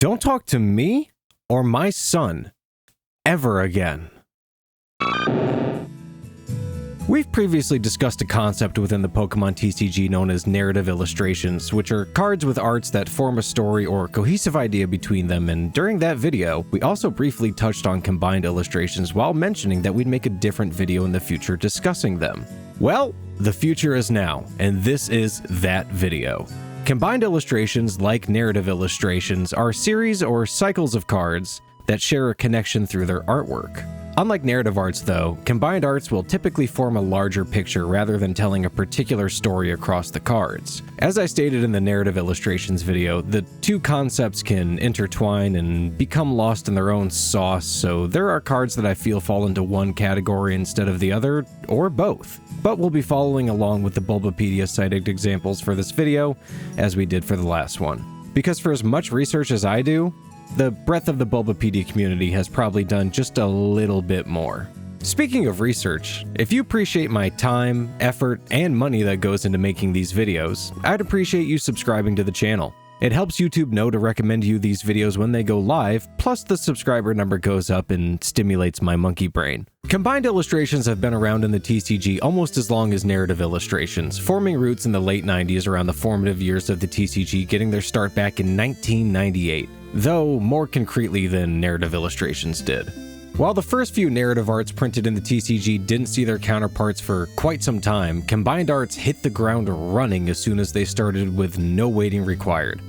Don't talk to me or my son ever again. We've previously discussed a concept within the Pokemon TCG known as narrative illustrations, which are cards with arts that form a story or cohesive idea between them, and during that video, we also briefly touched on combined illustrations while mentioning that we'd make a different video in the future discussing them. Well, the future is now, and this is that video. Combined illustrations, like narrative illustrations, are series or cycles of cards that share a connection through their artwork. Unlike narrative arts though, combined arts will typically form a larger picture rather than telling a particular story across the cards. As I stated in the narrative illustrations video, the two concepts can intertwine and become lost in their own sauce, so there are cards that I feel fall into one category instead of the other, or both. But we'll be following along with the Bulbapedia cited examples for this video, as we did for the last one. Because for as much research as I do, the breadth of the Bulbapedia community has probably done just a little bit more. Speaking of research, if you appreciate my time, effort, and money that goes into making these videos, I'd appreciate you subscribing to the channel. It helps YouTube know to recommend you these videos when they go live, plus the subscriber number goes up and stimulates my monkey brain. Combined illustrations have been around in the TCG almost as long as narrative illustrations, forming roots in the late 90s around the formative years of the TCG, getting their start back in 1998. Though more concretely than narrative illustrations did. While the first few narrative arts printed in the TCG didn't see their counterparts for quite some time, combined arts hit the ground running as soon as they started with no waiting required,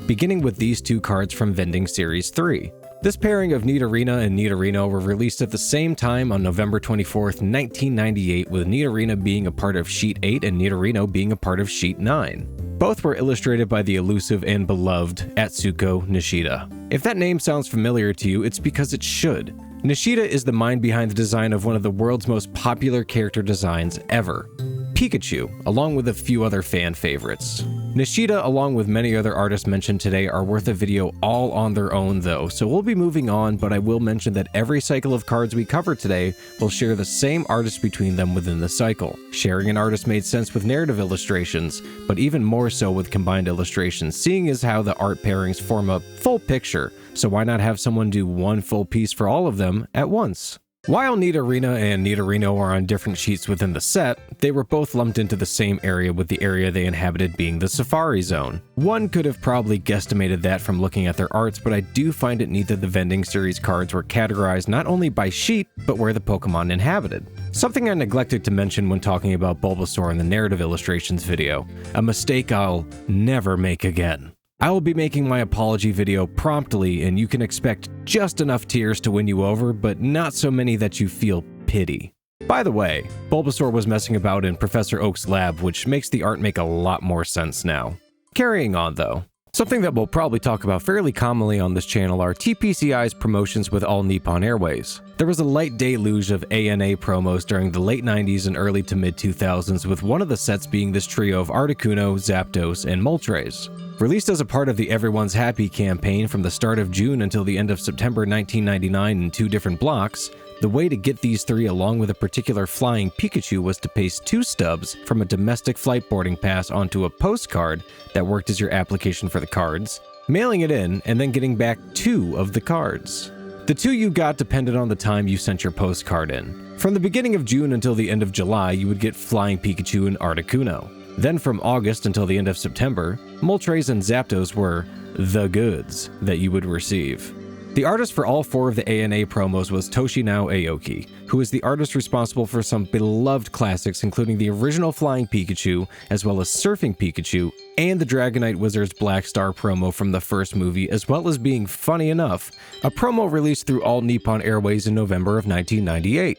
beginning with these two cards from Vending Series 3. This pairing of Nidorina and Nidorino were released at the same time on November 24th, 1998, with Nidorina being a part of Sheet 8 and Nidorino being a part of Sheet 9. Both were illustrated by the elusive and beloved Atsuko Nishida. If that name sounds familiar to you, it's because it should. Nishida is the mind behind the design of one of the world's most popular character designs ever, Pikachu, along with a few other fan favorites. Nishida, along with many other artists mentioned today, are worth a video all on their own though, so we'll be moving on, but I will mention that every cycle of cards we cover today will share the same artist between them within the cycle. Sharing an artist made sense with narrative illustrations, but even more so with combined illustrations, seeing as how the art pairings form a full picture, so why not have someone do one full piece for all of them at once? While Nidorina and Nidorino are on different sheets within the set, they were both lumped into the same area, with the area they inhabited being the Safari Zone. One could have probably guesstimated that from looking at their arts, but I do find it neat that the Vending Series cards were categorized not only by sheet, but where the Pokemon inhabited. Something I neglected to mention when talking about Bulbasaur in the narrative illustrations video, a mistake I'll never make again. I will be making my apology video promptly, and you can expect just enough tears to win you over, but not so many that you feel pity. By the way, Bulbasaur was messing about in Professor Oak's lab, which makes the art make a lot more sense now. Carrying on though. Something that we'll probably talk about fairly commonly on this channel are TPCI's promotions with All Nippon Airways. There was a light deluge of ANA promos during the late 90s and early to mid 2000s, with one of the sets being this trio of Articuno, Zapdos, and Moltres. Released as a part of the Everyone's Happy campaign from the start of June until the end of September 1999 in two different blocks, the way to get these three along with a particular flying Pikachu was to paste two stubs from a domestic flight boarding pass onto a postcard that worked as your application for the cards, mailing it in, and then getting back two of the cards. The two you got depended on the time you sent your postcard in. From the beginning of June until the end of July, you would get Flying Pikachu and Articuno. Then from August until the end of September, Moltres and Zapdos were the goods that you would receive. The artist for all four of the ANA promos was Toshinao Aoki, who is the artist responsible for some beloved classics including the original Flying Pikachu, as well as Surfing Pikachu, and the Dragonite Wizard's Black Star promo from the first movie, as well as being, funny enough, a promo released through All Nippon Airways in November of 1998.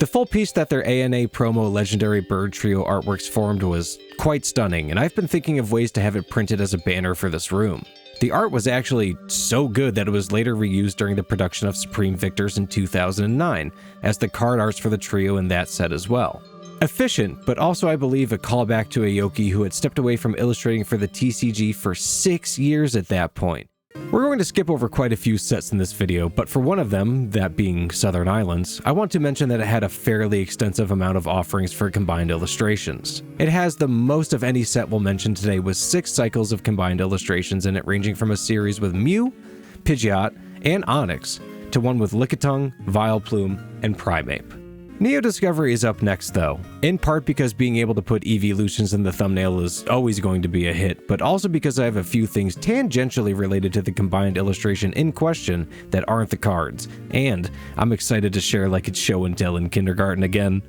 The full piece that their ANA promo Legendary Bird Trio artworks formed was quite stunning, and I've been thinking of ways to have it printed as a banner for this room. The art was actually so good that it was later reused during the production of Supreme Victors in 2009, as the card arts for the trio in that set as well. Efficient, but also I believe a callback to Aoki, who had stepped away from illustrating for the TCG for 6 years at that point. We're going to skip over quite a few sets in this video, but for one of them, that being Southern Islands, I want to mention that it had a fairly extensive amount of offerings for combined illustrations. It has the most of any set we'll mention today, with 6 cycles of combined illustrations in it, ranging from a series with Mew, Pidgeot, and Onix, to one with Lickitung, Vileplume, and Primeape. Neo Discovery is up next though, in part because being able to put evolutions in the thumbnail is always going to be a hit, but also because I have a few things tangentially related to the combined illustration in question that aren't the cards, and I'm excited to share like it's show and tell in kindergarten again.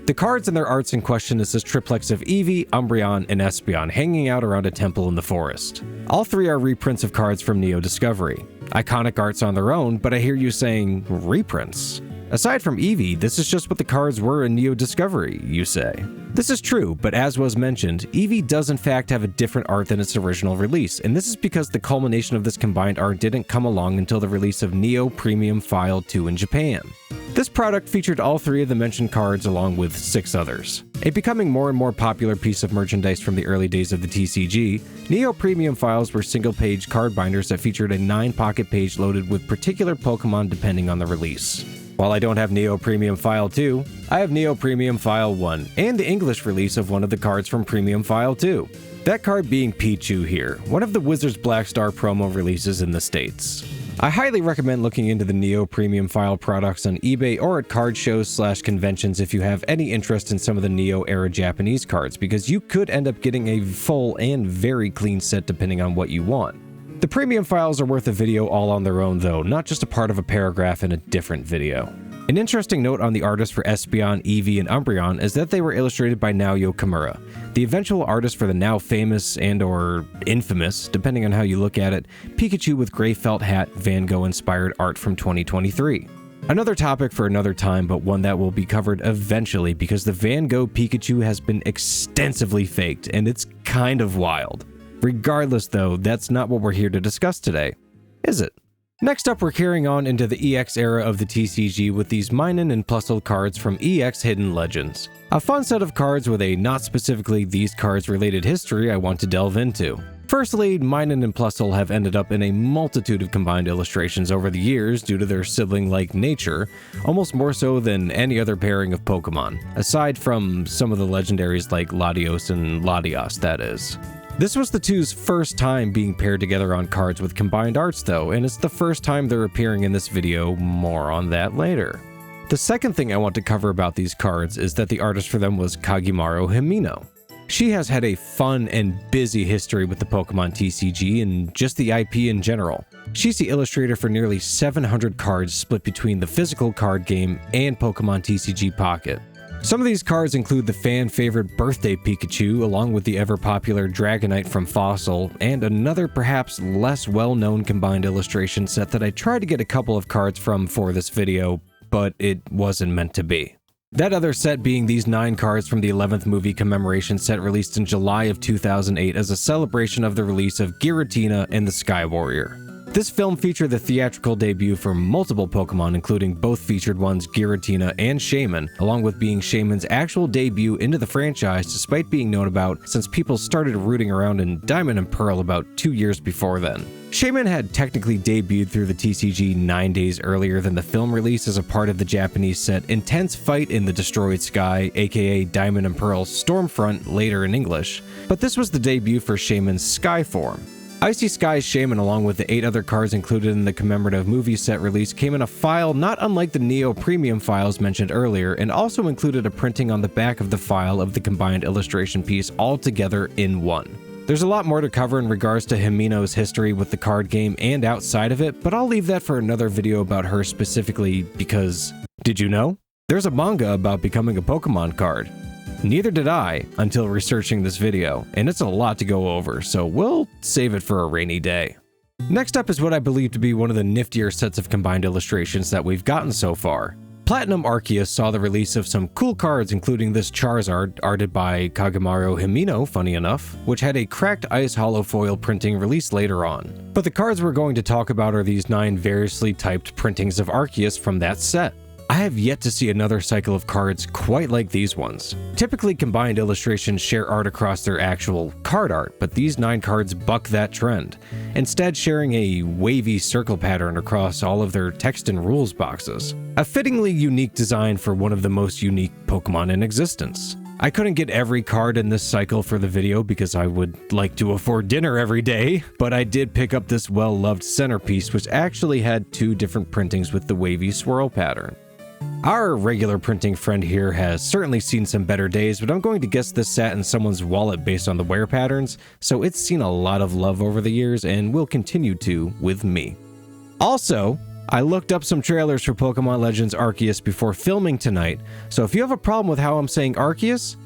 The cards and their arts in question is this triplex of Eevee, Umbreon, and Espeon hanging out around a temple in the forest. All three are reprints of cards from Neo Discovery. Iconic arts on their own, but I hear you saying reprints. Aside from Eevee, this is just what the cards were in Neo Discovery, you say. This is true, but as was mentioned, Eevee does in fact have a different art than its original release, and this is because the culmination of this combined art didn't come along until the release of Neo Premium File 2 in Japan. This product featured all three of the mentioned cards along with 6 others. A becoming more and more popular piece of merchandise from the early days of the TCG, Neo Premium Files were single-page card binders that featured a 9-pocket page loaded with particular Pokemon depending on the release. While I don't have Neo Premium File 2, I have Neo Premium File 1, and the English release of one of the cards from Premium File 2. That card being Pichu here, one of the Wizards Black Star promo releases in the States. I highly recommend looking into the Neo Premium File products on eBay or at card shows/conventions if you have any interest in some of the Neo era Japanese cards, because you could end up getting a full and very clean set depending on what you want. The premium files are worth a video all on their own though, not just a part of a paragraph in a different video. An interesting note on the artists for Espeon, Eevee, and Umbreon is that they were illustrated by Naoya Kimura, the eventual artist for the now famous and/or infamous, depending on how you look at it, Pikachu with gray felt hat Van Gogh-inspired art from 2023. Another topic for another time, but one that will be covered eventually because the Van Gogh Pikachu has been extensively faked, and it's kind of wild. Regardless though, that's not what we're here to discuss today, is it? Next up, we're carrying on into the EX era of the TCG with these Minun and Plusle cards from EX Hidden Legends. A fun set of cards with a not specifically these cards related history I want to delve into. Firstly, Minun and Plusle have ended up in a multitude of combined illustrations over the years due to their sibling-like nature, almost more so than any other pairing of Pokemon, aside from some of the legendaries like Latios and Latias, that is. This was the two's first time being paired together on cards with combined arts though, and it's the first time they're appearing in this video, more on that later. The second thing I want to cover about these cards is that the artist for them was Kagemaru Himino. She has had a fun and busy history with the Pokemon TCG and just the IP in general. She's the illustrator for nearly 700 cards split between the physical card game and Pokemon TCG Pocket. Some of these cards include the fan-favorite Birthday Pikachu, along with the ever-popular Dragonite from Fossil, and another perhaps less well-known combined illustration set that I tried to get a couple of cards from for this video, but it wasn't meant to be. That other set being these 9 cards from the 11th Movie Commemoration Set released in July of 2008 as a celebration of the release of Giratina and the Sky Warrior. This film featured the theatrical debut for multiple Pokemon, including both featured ones Giratina and Shaymin, along with being Shaymin's actual debut into the franchise despite being known about since people started rooting around in Diamond and Pearl about 2 years before then. Shaymin had technically debuted through the TCG 9 days earlier than the film release as a part of the Japanese set Intense Fight in the Destroyed Sky, aka Diamond and Pearl Stormfront, later in English, but this was the debut for Shaymin's Sky form. Icy Sky's Shaymin, along with the 8 other cards included in the commemorative movie set release, came in a file not unlike the Neo Premium files mentioned earlier, and also included a printing on the back of the file of the combined illustration piece all together in one. There's a lot more to cover in regards to Himino's history with the card game and outside of it, but I'll leave that for another video about her specifically because, did you know? There's a manga about becoming a Pokemon card. Neither did I until researching this video, and it's a lot to go over, so we'll save it for a rainy day. Next up is what I believe to be one of the niftier sets of combined illustrations that we've gotten so far. Platinum Arceus saw the release of some cool cards, including this Charizard, arted by Kagemaru Himino, funny enough, which had a cracked ice hollow foil printing released later on. But the cards we're going to talk about are these 9 variously typed printings of Arceus from that set. I have yet to see another cycle of cards quite like these ones. Typically, combined illustrations share art across their actual card art, but these 9 cards buck that trend, instead sharing a wavy circle pattern across all of their text and rules boxes. A fittingly unique design for one of the most unique Pokemon in existence. I couldn't get every card in this cycle for the video because I would like to afford dinner every day, but I did pick up this well-loved Centerpiece, which actually had 2 different printings with the wavy swirl pattern. Our regular printing friend here has certainly seen some better days, but I'm going to guess this sat in someone's wallet based on the wear patterns, so it's seen a lot of love over the years and will continue to with me. Also, I looked up some trailers for Pokemon Legends Arceus before filming tonight, so if you have a problem with how I'm saying Arceus,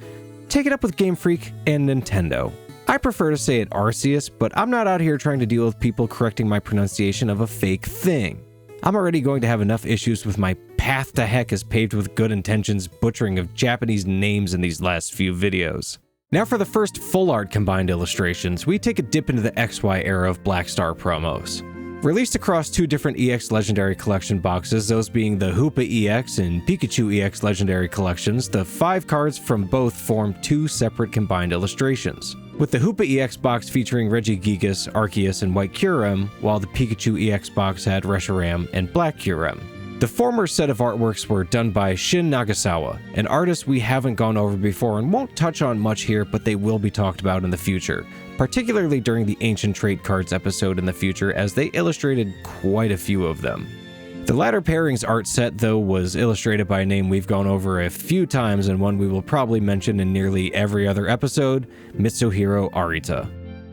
take it up with Game Freak and Nintendo. I prefer to say it Arceus, but I'm not out here trying to deal with people correcting my pronunciation of a fake thing. I'm already going to have enough issues with my path to heck is paved with good intentions butchering of Japanese names in these last few videos. Now for the first full art combined illustrations, we take a dip into the XY era of Black Star promos. Released across 2 different EX Legendary Collection boxes, those being the Hoopa EX and Pikachu EX Legendary Collections, the 5 cards from both form 2 separate combined illustrations. With the Hoopa EX box featuring Regigigas, Arceus, and White Kyurem, while the Pikachu EX box had Reshiram and Black Kyurem. The former set of artworks were done by Shin Nagasawa, an artist we haven't gone over before and won't touch on much here, but they will be talked about in the future, particularly during the Ancient Trait Cards episode in the future, as they illustrated quite a few of them. The latter pairings art set, though, was illustrated by a name we've gone over a few times and one we will probably mention in nearly every other episode, Mitsuhiro Arita.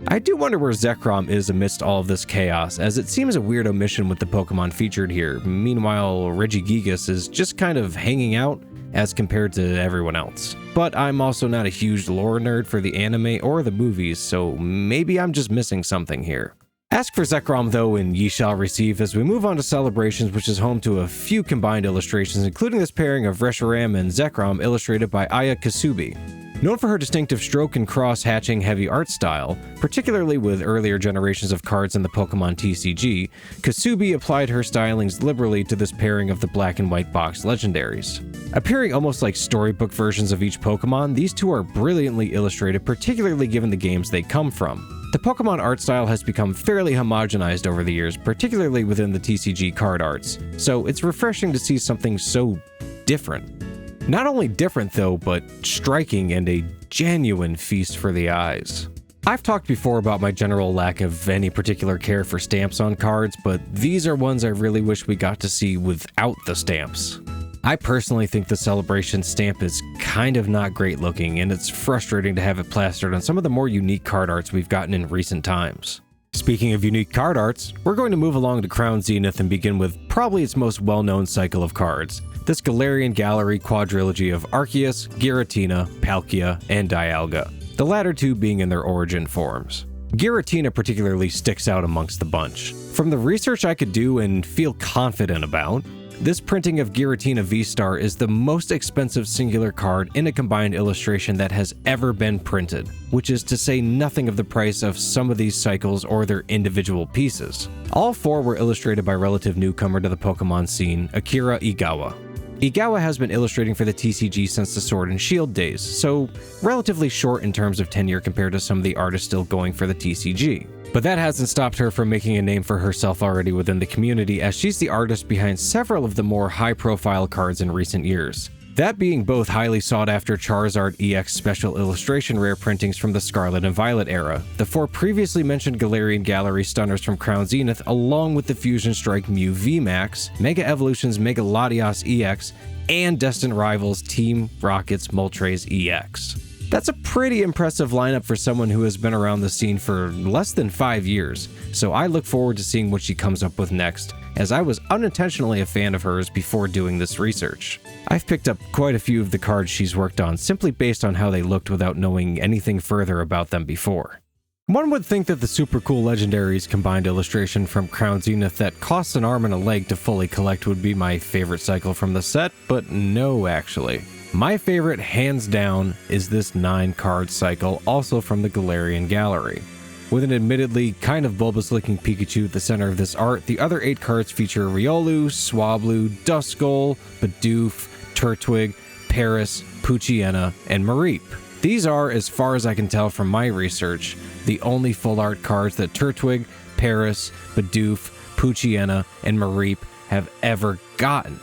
I do wonder where Zekrom is amidst all of this chaos, as it seems a weird omission with the Pokemon featured here. Meanwhile, Regigigas is just kind of hanging out as compared to everyone else. But I'm also not a huge lore nerd for the anime or the movies, so maybe I'm just missing something here. Ask for Zekrom though and ye shall receive as we move on to Celebrations, which is home to a few combined illustrations, including this pairing of Reshiram and Zekrom illustrated by Aya Kasubi. Known for her distinctive stroke and cross-hatching heavy art style, particularly with earlier generations of cards in the Pokemon TCG, Kasubi applied her stylings liberally to this pairing of the black and white box legendaries. Appearing almost like storybook versions of each Pokemon, these 2 are brilliantly illustrated, particularly given the games they come from. The Pokemon art style has become fairly homogenized over the years, particularly within the TCG card arts, so it's refreshing to see something so different. Not only different though, but striking and a genuine feast for the eyes. I've talked before about my general lack of any particular care for stamps on cards, but these are ones I really wish we got to see without the stamps. I personally think the Celebration stamp is kind of not great looking, and it's frustrating to have it plastered on some of the more unique card arts we've gotten in recent times. Speaking of unique card arts, we're going to move along to Crown Zenith and begin with probably its most well-known cycle of cards, this Galarian Gallery quadrilogy of Arceus, Giratina, Palkia, and Dialga, the latter 2 being in their origin forms. Giratina particularly sticks out amongst the bunch. From the research I could do and feel confident about, this printing of Giratina V-Star is the most expensive singular card in a combined illustration that has ever been printed, which is to say nothing of the price of some of these cycles or their individual pieces. All 4 were illustrated by relative newcomer to the Pokemon scene, Akira Igawa. Igawa has been illustrating for the TCG since the Sword and Shield days, so relatively short in terms of tenure compared to some of the artists still going for the TCG. But that hasn't stopped her from making a name for herself already within the community, as she's the artist behind several of the more high-profile cards in recent years. That being both highly sought-after Charizard EX special illustration rare printings from the Scarlet and Violet era, the 4 previously mentioned Galarian Gallery stunners from Crown Zenith, along with the Fusion Strike Mew VMAX, Mega Evolutions Mega Latias EX, and Destined Rivals Team Rocket's Moltres EX. That's a pretty impressive lineup for someone who has been around the scene for less than 5 years, so I look forward to seeing what she comes up with next, as I was unintentionally a fan of hers before doing this research. I've picked up quite a few of the cards she's worked on simply based on how they looked without knowing anything further about them before. One would think that the super cool Legendaries combined illustration from Crown Zenith that costs an arm and a leg to fully collect would be my favorite cycle from the set, but no actually. My favorite, hands down, is this 9-card cycle, also from the Galarian Gallery. With an admittedly kind of bulbous-looking Pikachu at the center of this art, the other 8 cards feature Riolu, Swablu, Duskull, Bidoof, Turtwig, Paris, Poochyena, and Mareep. These are, as far as I can tell from my research, the only full art cards that Turtwig, Paris, Bidoof, Poochyena, and Mareep have ever gotten.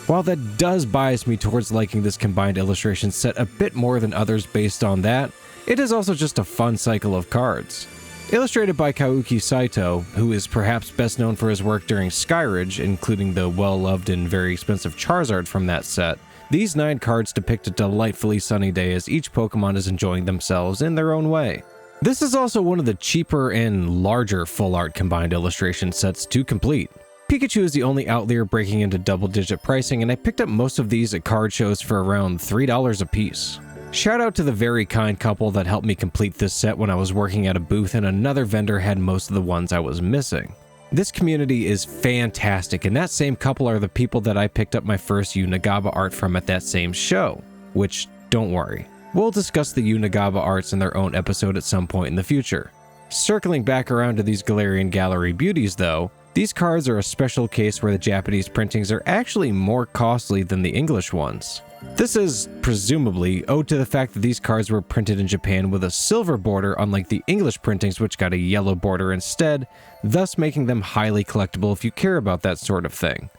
While that does bias me towards liking this combined illustration set a bit more than others based on that, it is also just a fun cycle of cards. Illustrated by Kaoki Saito, who is perhaps best known for his work during Skyridge, including the well-loved and very expensive Charizard from that set, these 9 cards depict a delightfully sunny day as each Pokemon is enjoying themselves in their own way. This is also one of the cheaper and larger full art combined illustration sets to complete. Pikachu is the only outlier breaking into double-digit pricing, and I picked up most of these at card shows for around $3 a piece. Shout out to the very kind couple that helped me complete this set when I was working at a booth and another vendor had most of the ones I was missing. This community is fantastic, and that same couple are the people that I picked up my first Unagaba art from at that same show. Which, don't worry, we'll discuss the Unagaba arts in their own episode at some point in the future. Circling back around to these Galarian Gallery beauties though, these cards are a special case where the Japanese printings are actually more costly than the English ones. This is, presumably, owed to the fact that these cards were printed in Japan with a silver border unlike the English printings which got a yellow border instead, thus making them highly collectible if you care about that sort of thing.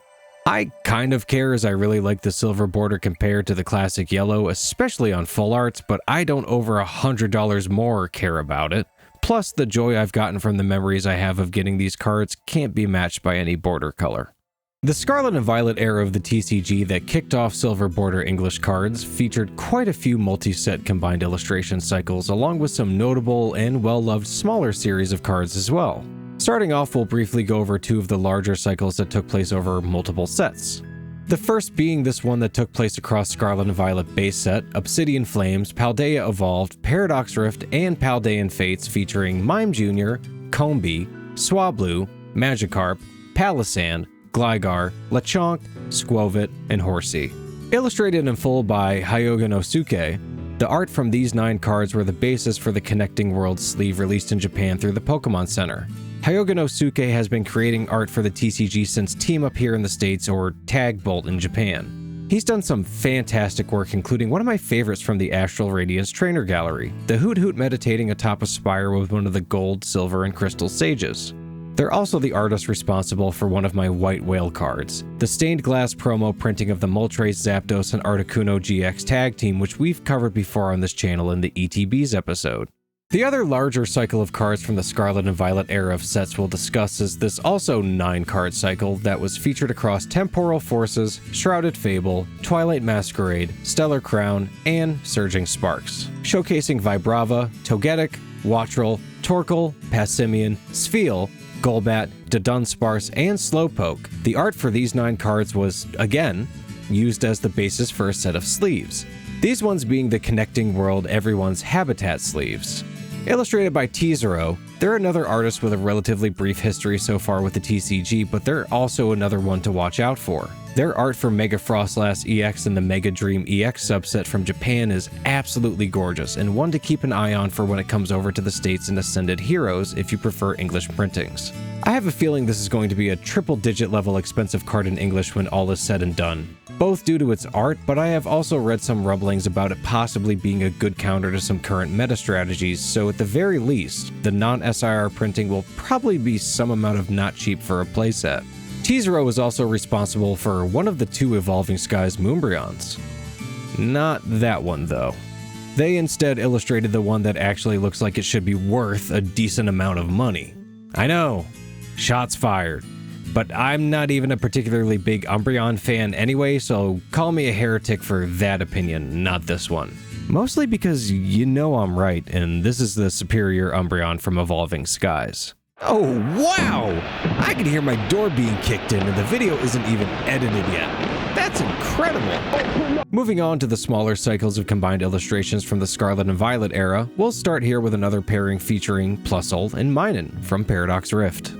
I kind of care as I really like the silver border compared to the classic yellow, especially on full arts, but I don't over $100 more care about it. Plus, the joy I've gotten from the memories I have of getting these cards can't be matched by any border color. The Scarlet and Violet era of the TCG that kicked off silver border English cards featured quite a few multi-set combined illustration cycles along with some notable and well-loved smaller series of cards as well. Starting off, we'll briefly go over 2 of the larger cycles that took place over multiple sets. The first being this one that took place across Scarlet and Violet base set, Obsidian Flames, Paldea Evolved, Paradox Rift, and Paldean Fates featuring Mime Jr., Combee, Swablu, Magikarp, Palisand, Gligar, Lechonk, Squovit, and Horsey. Illustrated in full by Hyoga no Suke, the art from these 9 cards were the basis for the Connecting Worlds sleeve released in Japan through the Pokemon Center. Hyoga no Suke has been creating art for the TCG since Team Up here in the States or Tag Bolt in Japan. He's done some fantastic work, including one of my favorites from the Astral Radiance Trainer Gallery, the Hoot Hoot meditating atop a spire with one of the gold, silver, and crystal sages. They're also the artist responsible for one of my White Whale cards, the stained glass promo printing of the Moltres, Zapdos, and Articuno GX tag team, which we've covered before on this channel in the ETBs episode. The other larger cycle of cards from the Scarlet and Violet era of sets we'll discuss is this also 9-card cycle that was featured across Temporal Forces, Shrouded Fable, Twilight Masquerade, Stellar Crown, and Surging Sparks, showcasing Vibrava, Togetic, Wattrel, Torkoal, Passimian, Spheal, Golbat, Dunsparce, and Slowpoke. The art for these 9 cards was, again, used as the basis for a set of sleeves. These ones being the Connecting World Everyone's Habitat sleeves. Illustrated by Teezero, they're another artist with a relatively brief history so far with the TCG, but they're also another one to watch out for. Their art for Mega Frostlass EX and the Mega Dream EX subset from Japan is absolutely gorgeous, and one to keep an eye on for when it comes over to the States in Ascended Heroes if you prefer English printings. I have a feeling this is going to be a triple-digit level expensive card in English when all is said and done, both due to its art, but I have also read some rumblings about it possibly being a good counter to some current meta strategies, so at the very least, the non-SIR printing will probably be some amount of not cheap for a playset. Teezero was also responsible for one of the 2 Evolving Skies Moonbryons. Not that one though. They instead illustrated the one that actually looks like it should be worth a decent amount of money. I know, shots fired. But I'm not even a particularly big Umbreon fan anyway, so call me a heretic for that opinion, not this one. Mostly because you know I'm right, and this is the superior Umbreon from Evolving Skies. Oh wow! I can hear my door being kicked in and the video isn't even edited yet. That's incredible! Moving on to the smaller cycles of combined illustrations from the Scarlet and Violet era, we'll start here with another pairing featuring Plusle and Minun from Paradox Rift.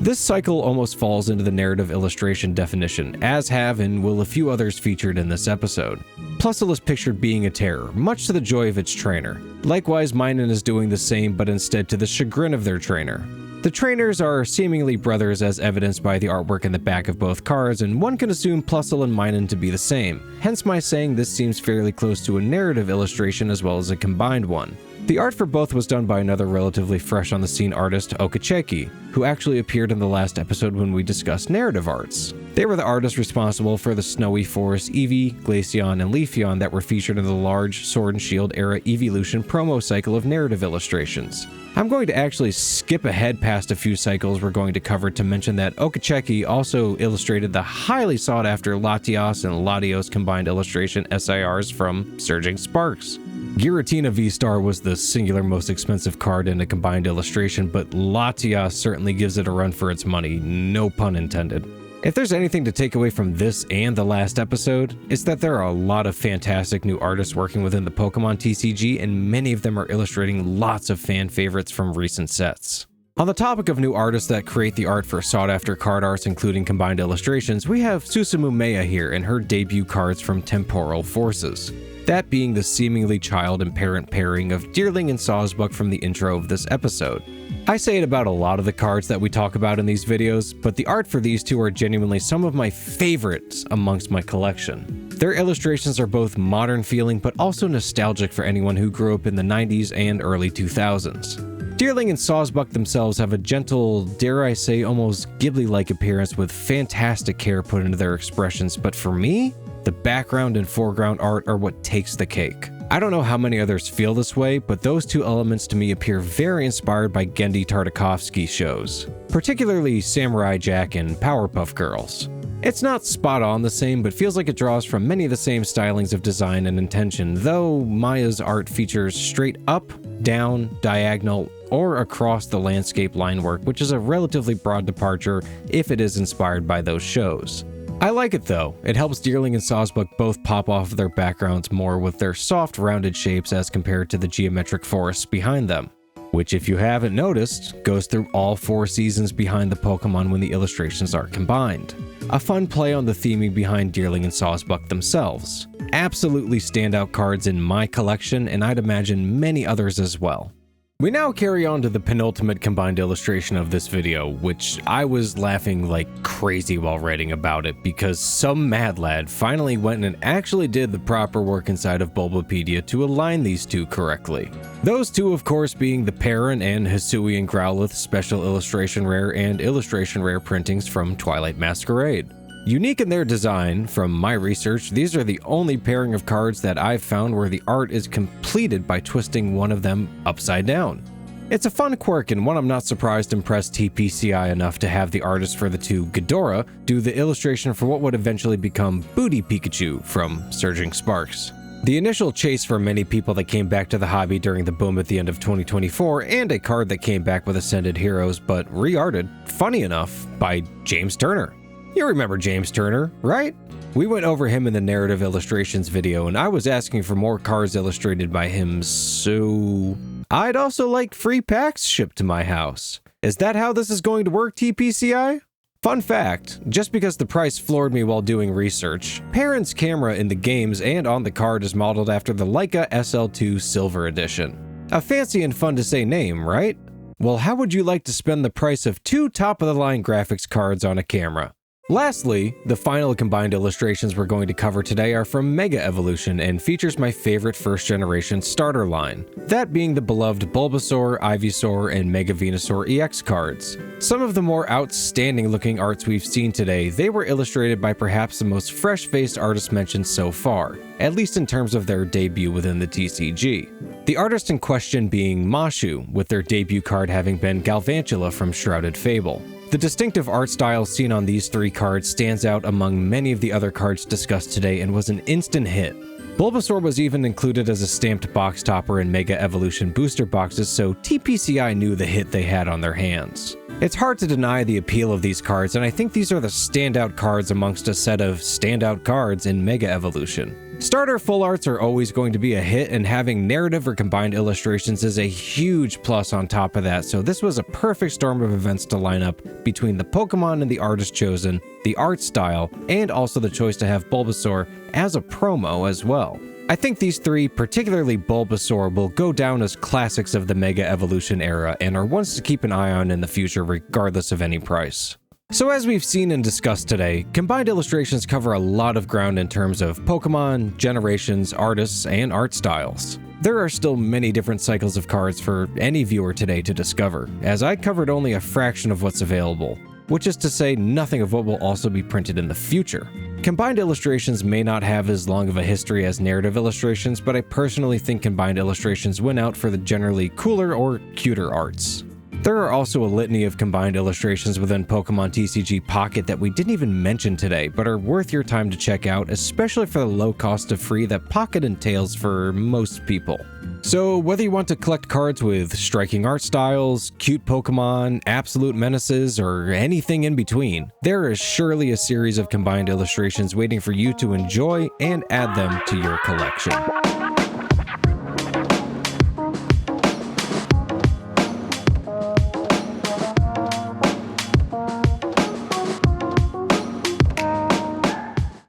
This cycle almost falls into the narrative illustration definition, as have and will a few others featured in this episode. Plusle is pictured being a terror, much to the joy of its trainer. Likewise, Minun is doing the same, but instead to the chagrin of their trainer. The trainers are seemingly brothers as evidenced by the artwork in the back of both cards, and one can assume Plusle and Minun to be the same, hence my saying this seems fairly close to a narrative illustration as well as a combined one. The art for both was done by another relatively fresh on the scene artist, Okacheki, who actually appeared in the last episode when we discussed narrative arts. They were the artists responsible for the Snowy Forest Eevee, Glaceon, and Leafeon that were featured in the large Sword and Shield era Eeveelution promo cycle of narrative illustrations. I'm going to actually skip ahead past a few cycles we're going to cover to mention that Okacheki also illustrated the highly sought after Latios and Latios combined illustration SIRs from Surging Sparks. Giratina V-Star was the singular most expensive card in a combined illustration, but Latios certainly gives it a run for its money, no pun intended. If there's anything to take away from this and the last episode, it's that there are a lot of fantastic new artists working within the Pokemon TCG, and many of them are illustrating lots of fan favorites from recent sets. On the topic of new artists that create the art for sought-after card arts including combined illustrations, we have Susumu Maya here and her debut cards from Temporal Forces. That being the seemingly child and parent pairing of Deerling and Sawsbuck from the intro of this episode. I say it about a lot of the cards that we talk about in these videos, but the art for these two are genuinely some of my favorites amongst my collection. Their illustrations are both modern feeling but also nostalgic for anyone who grew up in the 90s and early 2000s. Deerling and Sawsbuck themselves have a gentle, dare I say almost Ghibli-like appearance with fantastic care put into their expressions, but for me, the background and foreground art are what takes the cake. I don't know how many others feel this way, but those two elements to me appear very inspired by Genndy Tartakovsky shows, particularly Samurai Jack and Powerpuff Girls. It's not spot on the same, but feels like it draws from many of the same stylings of design and intention, though Maya's art features straight up, down, diagonal, or across the landscape line work, which is a relatively broad departure if it is inspired by those shows. I like it though. It helps Deerling and Sawsbuck both pop off of their backgrounds more with their soft, rounded shapes as compared to the geometric forests behind them, which if you haven't noticed, goes through all 4 seasons behind the Pokemon when the illustrations are combined. A fun play on the theming behind Deerling and Sawsbuck themselves. Absolutely standout cards in my collection, and I'd imagine many others as well. We now carry on to the penultimate combined illustration of this video, which I was laughing like crazy while writing about it because some mad lad finally went and actually did the proper work inside of Bulbapedia to align these two correctly. Those two of course being the Perrin and Hisui and Growlithe special illustration rare and illustration rare printings from Twilight Masquerade. Unique in their design, from my research, these are the only pairing of cards that I've found where the art is completed by twisting one of them upside down. It's a fun quirk and one I'm not surprised impressed TPCI enough to have the artist for the two, Ghidorah, do the illustration for what would eventually become Booty Pikachu from Surging Sparks. The initial chase for many people that came back to the hobby during the boom at the end of 2024, and a card that came back with Ascended Heroes but re-arted, funny enough, by James Turner. You remember James Turner, right? We went over him in the narrative illustrations video, and I was asking for more cards illustrated by him, so I'd also like free packs shipped to my house. Is that how this is going to work, TPCI? Fun fact, just because the price floored me while doing research, Perrin's camera in the games and on the card is modeled after the Leica SL2 Silver Edition. A fancy and fun to say name, right? Well, how would you like to spend the price of 2 top-of-the-line graphics cards on a camera? Lastly, the final combined illustrations we're going to cover today are from Mega Evolution and features my favorite first-generation starter line, that being the beloved Bulbasaur, Ivysaur, and Mega Venusaur EX cards. Some of the more outstanding-looking arts we've seen today, they were illustrated by perhaps the most fresh-faced artists mentioned so far, at least in terms of their debut within the TCG. The artist in question being Mashu, with their debut card having been Galvantula from Shrouded Fable. The distinctive art style seen on these 3 cards stands out among many of the other cards discussed today and was an instant hit. Bulbasaur was even included as a stamped box topper in Mega Evolution booster boxes, so TPCI knew the hit they had on their hands. It's hard to deny the appeal of these cards, and I think these are the standout cards amongst a set of standout cards in Mega Evolution. Starter full arts are always going to be a hit, and having narrative or combined illustrations is a huge plus on top of that, so this was a perfect storm of events to line up between the Pokemon and the artist chosen, the art style, and also the choice to have Bulbasaur as a promo as well. I think these 3, particularly Bulbasaur, will go down as classics of the Mega Evolution era and are ones to keep an eye on in the future regardless of any price. So as we've seen and discussed today, combined illustrations cover a lot of ground in terms of Pokemon, generations, artists, and art styles. There are still many different cycles of cards for any viewer today to discover, as I covered only a fraction of what's available, which is to say nothing of what will also be printed in the future. Combined illustrations may not have as long of a history as narrative illustrations, but I personally think combined illustrations win out for the generally cooler or cuter arts. There are also a litany of combined illustrations within Pokemon TCG Pocket that we didn't even mention today, but are worth your time to check out, especially for the low cost of free that Pocket entails for most people. So whether you want to collect cards with striking art styles, cute Pokemon, absolute menaces, or anything in between, there is surely a series of combined illustrations waiting for you to enjoy and add them to your collection.